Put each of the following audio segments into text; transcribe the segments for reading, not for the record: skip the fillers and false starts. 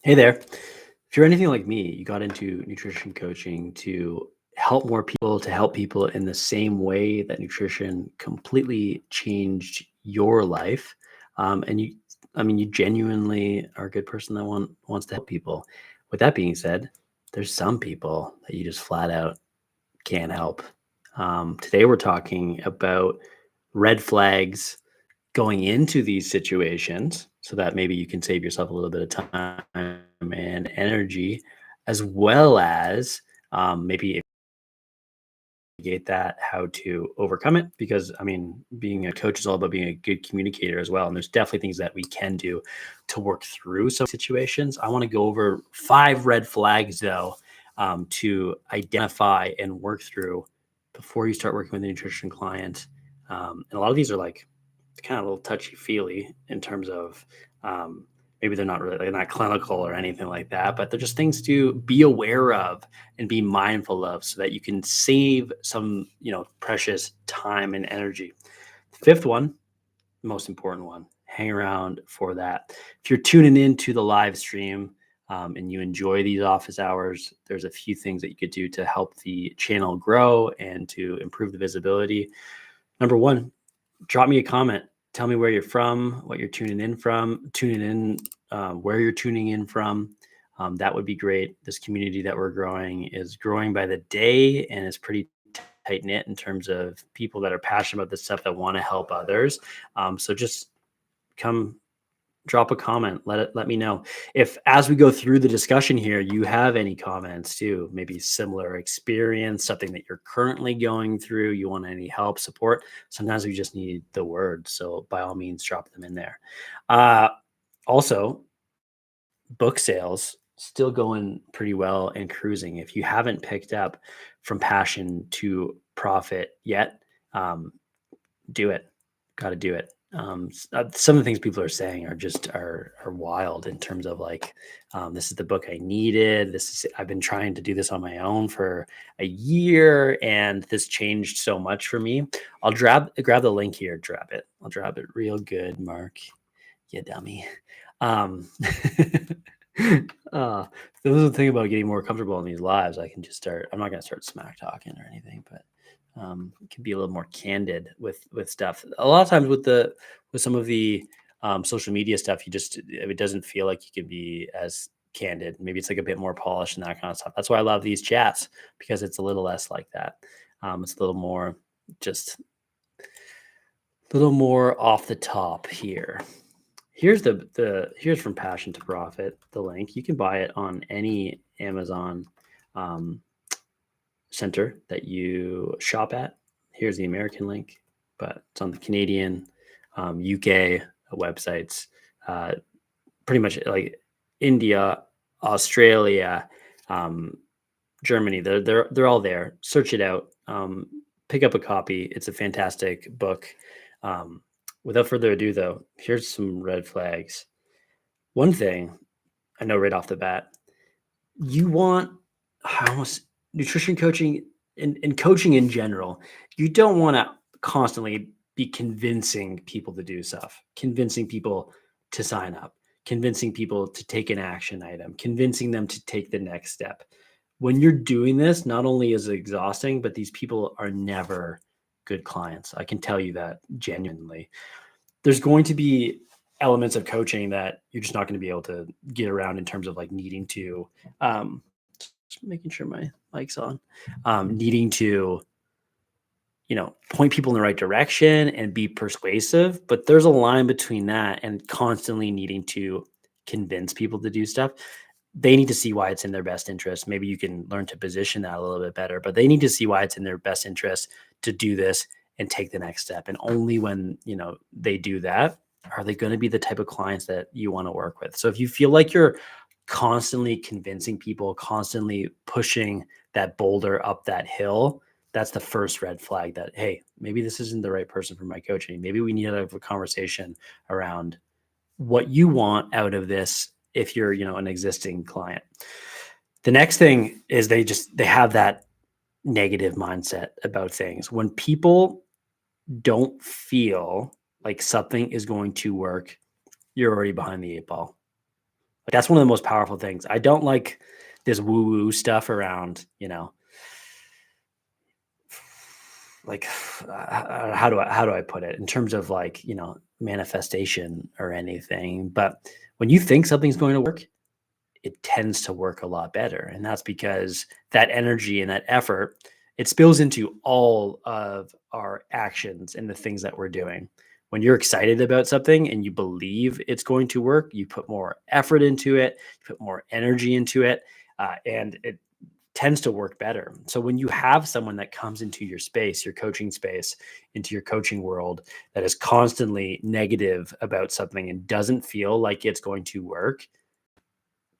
Hey there. If you're anything like me, you got into nutrition coaching to help more people, to help people in the same way that nutrition completely changed your life. And you genuinely are a good person that wants to help people. With that being said, there's some people that you just flat out can't help. Today, we're talking about red flags going into these situations so that maybe you can save yourself a little bit of time and energy, as well as maybe mitigate that, how to overcome it. Because being a coach is all about being a good communicator as well. And there's definitely things that we can do to work through some situations. I want to go over 5 red flags though, to identify and work through before you start working with a nutrition client. And a lot of these are like kind of a little touchy feely in terms of um, maybe they're not clinical or anything like that, but they're just things to be aware of and be mindful of so that you can save some precious time and energy. The fifth one, most important one, hang around for that. If you're tuning into the live stream and you enjoy these office hours, there's a few things that you could do to help the channel grow and to improve the visibility. Number one, drop me a comment. Tell me where you're from, what you're tuning in, where you're tuning in from. That would be great. This community that we're growing is growing by the day and is pretty tight knit in terms of people that are passionate about this stuff that want to help others. So just come drop a comment. Let me know if, as we go through the discussion here, you have any comments too, maybe similar experience, something that you're currently going through, you want any help, support. Sometimes we just need the words, so by all means drop them in there. Also, book sales still going pretty well and cruising. If you haven't picked up From Passion to Profit yet, do it. Got to do it. Some of the things people are saying are wild in terms of like, this is the book I needed. I've been trying to do this on my own for a year, and this changed so much for me. I'll grab the link here. I'll drop it real good, Mark. You dummy. Um, uh, this is the thing about getting more comfortable in these lives. I can just start. I'm not going to start smack talking or anything, but it can be a little more candid with stuff. A lot of times with some of the social media stuff, it doesn't feel like you can be as candid. Maybe it's like a bit more polished and that kind of stuff. That's why I love these chats, because it's a little less like that. It's a little more just a little more off the top here. Here's here's From Passion to Profit, the link. You can buy it on any Amazon center that you shop at. Here's the American link, but it's on the Canadian, UK websites, pretty much like India, Australia, Germany. They're all there. Search it out. Pick up a copy. It's a fantastic book. Without further ado, though, here's some red flags. One thing I know right off the bat, you want almost nutrition coaching and coaching in general. You don't want to constantly be convincing people to do stuff, convincing people to sign up, convincing people to take an action item, convincing them to take the next step. When you're doing this, not only is it exhausting, but these people are never good clients. I can tell you that genuinely. There's going to be elements of coaching that you're just not going to be able to get around in terms of like needing to just making sure my mic's on, needing to point people in the right direction and be persuasive. But there's a line between that and constantly needing to convince people to do stuff. They need to see why it's in their best interest. Maybe you can learn to position that a little bit better, but they need to see why it's in their best interest to do this and take the next step. And only when, they do that, are they going to be the type of clients that you want to work with. So if you feel like you're constantly convincing people, constantly pushing that boulder up that hill, that's the first red flag that, hey, maybe this isn't the right person for my coaching. Maybe we need to have a conversation around what you want out of this if you're, an existing client. The next thing is they have that negative mindset about things. When people don't feel like something is going to work, you're already behind the 8 ball. That's one of the most powerful things. I don't like this woo-woo stuff around, like how do I put it in terms of like, manifestation or anything. But when you think something's going to work, it tends to work a lot better. And that's because that energy and that effort, it spills into all of our actions and the things that we're doing. When you're excited about something and you believe it's going to work, you put more effort into it, you put more energy into it, and it tends to work better. So when you have someone that comes into your space, your coaching space, into your coaching world that is constantly negative about something and doesn't feel like it's going to work,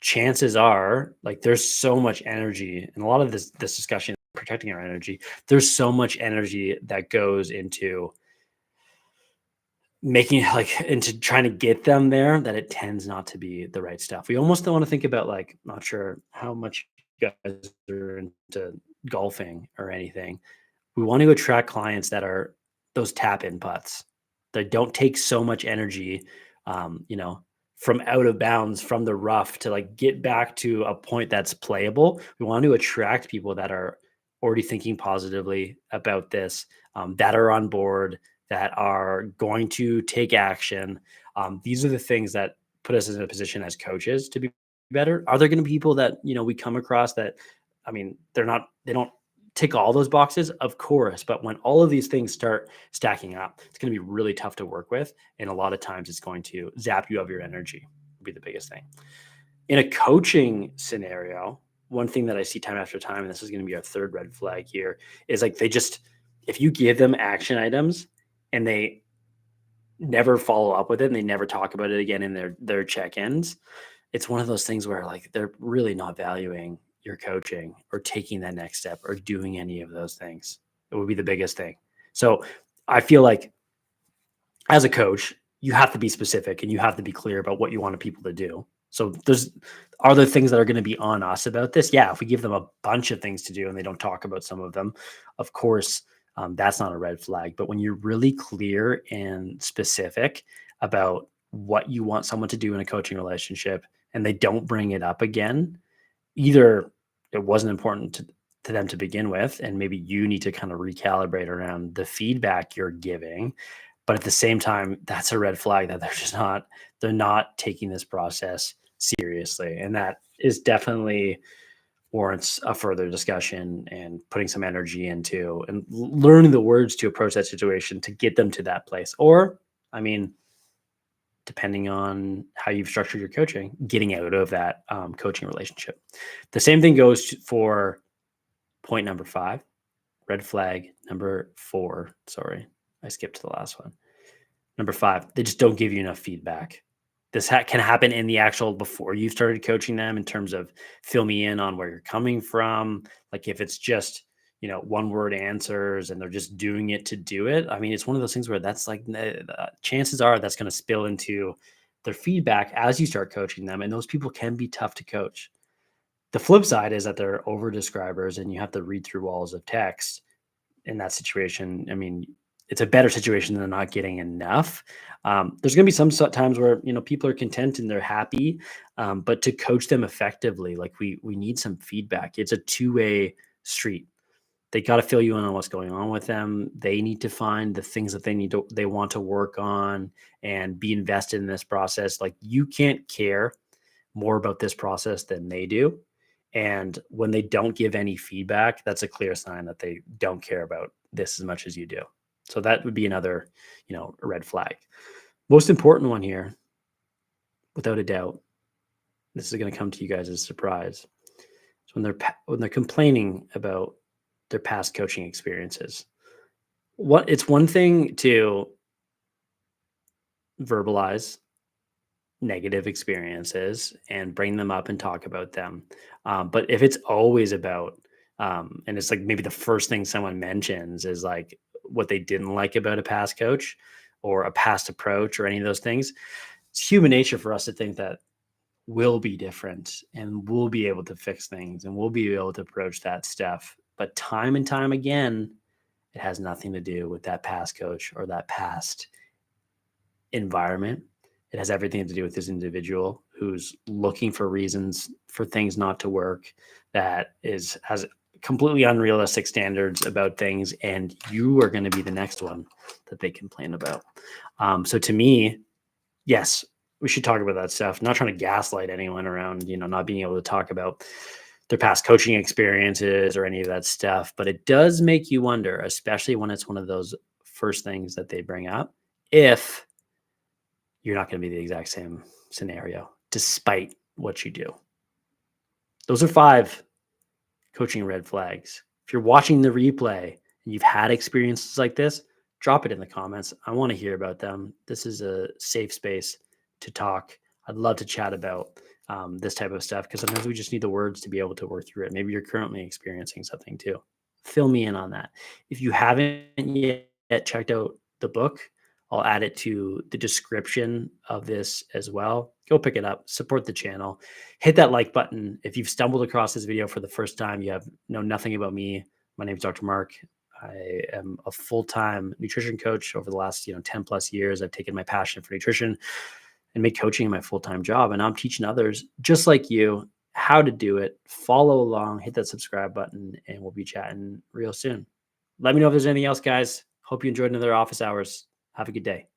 chances are like there's so much energy and a lot of this discussion protecting our energy, there's so much energy that goes into making like into trying to get them there that it tends not to be the right stuff. We almost don't want to think about like, not sure how much you guys are into golfing or anything. We want to attract clients that are those tap in putts that don't take so much energy, from out of bounds from the rough to like get back to a point that's playable. We want to attract people that are already thinking positively about this, that are on board, that are going to take action. These are the things that put us in a position as coaches to be better. Are there going to be people that we come across that, I mean, they don't tick all those boxes, of course, but when all of these things start stacking up, it's going to be really tough to work with, and a lot of times it's going to zap you of your energy. Would be the biggest thing. In a coaching scenario, one thing that I see time after time, and this is going to be our third red flag here, is like if you give them action items and they never follow up with it and they never talk about it again in their check-ins, it's one of those things where like they're really not valuing your coaching or taking that next step or doing any of those things. It would be the biggest thing. So I feel like as a coach, you have to be specific and you have to be clear about what you want people to do. So are there things that are going to be on us about this? Yeah, if we give them a bunch of things to do and they don't talk about some of them, of course, that's not a red flag. But when you're really clear and specific about what you want someone to do in a coaching relationship and they don't bring it up again, either it wasn't important to them to begin with, and maybe you need to kind of recalibrate around the feedback you're giving. But at the same time, that's a red flag that they're not taking this process seriously. And that is definitely warrants a further discussion and putting some energy into and learning the words to approach that situation to get them to that place. Or, I mean, depending on how you've structured your coaching, getting out of that coaching relationship. The same thing goes for point number 5, red flag number 4. Sorry, I skipped to the last one. Number 5, they just don't give you enough feedback. This can happen in the actual before you started coaching them in terms of fill me in on where you're coming from. Like if it's just, one word answers and they're just doing it to do it. I mean, it's one of those things where that's like chances are that's going to spill into their feedback as you start coaching them. And those people can be tough to coach. The flip side is that they're over describers and you have to read through walls of text in that situation. I mean, it's a better situation than not getting enough. There's going to be some times where people are content and they're happy, but to coach them effectively, like we need some feedback. It's a two-way street. They got to fill you in on what's going on with them. They need to find the things that they want to work on and be invested in this process. Like you can't care more about this process than they do. And when they don't give any feedback, that's a clear sign that they don't care about this as much as you do. So that would be another, red flag. Most important one here, without a doubt, this is going to come to you guys as a surprise. So when they're complaining about their past coaching experiences, it's one thing to verbalize negative experiences and bring them up and talk about them. But if it's always about, and it's like maybe the first thing someone mentions is like what they didn't like about a past coach or a past approach or any of those things, it's human nature for us to think that we'll be different and we'll be able to fix things and we'll be able to approach that stuff. But time and time again, it has nothing to do with that past coach or that past environment. It has everything to do with this individual who's looking for reasons for things not to work, that has completely unrealistic standards about things, and you are going to be the next one that they complain about. So to me, yes, we should talk about that stuff. I'm not trying to gaslight anyone around, not being able to talk about their past coaching experiences or any of that stuff. But it does make you wonder, especially when it's one of those first things that they bring up, if you're not going to be the exact same scenario, despite what you do. Those are 5 coaching red flags. If you're watching the replay and you've had experiences like this, drop it in the comments. I want to hear about them. This is a safe space to talk. I'd love to chat about this type of stuff, because sometimes we just need the words to be able to work through it. Maybe you're currently experiencing something too. Fill me in on that. If you haven't yet checked out the book, I'll add it to the description of this as well. Go pick it up, support the channel, hit that like button. If you've stumbled across this video for the first time, you know nothing about me. My name is Dr. Mark. I am a full-time nutrition coach. Over the last 10 plus years, I've taken my passion for nutrition and made coaching my full-time job. And I'm teaching others just like you how to do it. Follow along, hit that subscribe button, and we'll be chatting real soon. Let me know if there's anything else, guys. Hope you enjoyed another office hours. Have a good day.